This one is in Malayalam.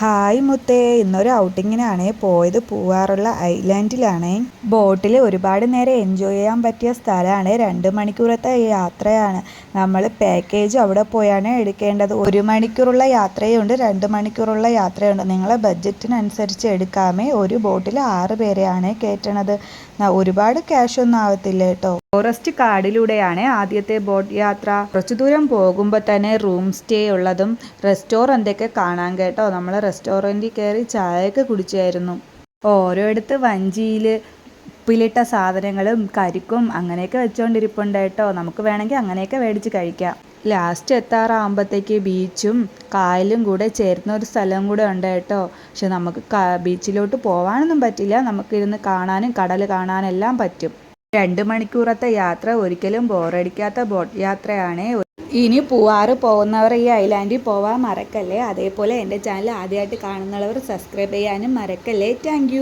ഹായ് മുത്തേ, ഇന്നൊരു ഔട്ടിങ്ങിനാണ് പോയത്. പൂവാറുള്ള ഐലാൻഡിലാണ്. ബോട്ടിൽ ഒരുപാട് നേരം എൻജോയ് ചെയ്യാൻ പറ്റിയ സ്ഥലമാണ്. 2 മണിക്കൂറത്തെ യാത്രയാണ്. നമ്മൾ പാക്കേജ് അവിടെ പോയാണ് എടുക്കേണ്ടത്. 1 മണിക്കൂറുള്ള യാത്രയുണ്ട്, 2 മണിക്കൂറുള്ള യാത്രയുണ്ട്. നിങ്ങളെ ബഡ്ജറ്റിനനുസരിച്ച് എടുക്കാമേ. ഒരു ബോട്ടിൽ 6 പേരെയാണ് കയറ്റണത്. ഒരുപാട് ക്യാഷ് ഒന്നും ആവത്തില്ല കേട്ടോ. ഫോറസ്റ്റ് കാടിലൂടെയാണ് ആദ്യത്തെ ബോട്ട് യാത്ര. കുറച്ചു ദൂരം പോകുമ്പോൾ തന്നെ റൂം സ്റ്റേ ഉള്ളതും റെസ്റ്റോറൻ്റൊക്കെ കാണാൻ കേട്ടോ. നമ്മൾ റെസ്റ്റോറൻറ്റിൽ കയറി ചായയൊക്കെ കുടിച്ചായിരുന്നു. ഓരോയിടത്ത് വഞ്ചിയിൽ ഉപ്പിലിട്ട സാധനങ്ങളും കരിക്കും അങ്ങനെയൊക്കെ വെച്ചുകൊണ്ടിരിപ്പുണ്ട് കേട്ടോ. നമുക്ക് വേണമെങ്കിൽ അങ്ങനെയൊക്കെ മേടിച്ച് കഴിക്കാം. ലാസ്റ്റ് എത്താറാകുമ്പോഴത്തേക്ക് ബീച്ചും കായലും കൂടെ ചേർന്ന ഒരു സ്ഥലം കൂടെ ഉണ്ട് കേട്ടോ. പക്ഷെ നമുക്ക് ബീച്ചിലോട്ട് പോകാനൊന്നും പറ്റില്ല. നമുക്കിരുന്ന് കാണാനും കടൽ കാണാനും എല്ലാം പറ്റും. 2 മണിക്കൂറത്തെ യാത്ര ഒരിക്കലും ബോറടിക്കാത്ത ബോട്ട് യാത്രയാണ്. ഇനി പൂവാറ് പോകുന്നവർ ഈ ഐലാൻഡിൽ പോവാൻ മറക്കല്ലേ. അതേപോലെ എൻ്റെ ചാനൽ ആദ്യമായിട്ട് കാണുന്നവർ സബ്സ്ക്രൈബ് ചെയ്യാനും മറക്കല്ലേ. താങ്ക്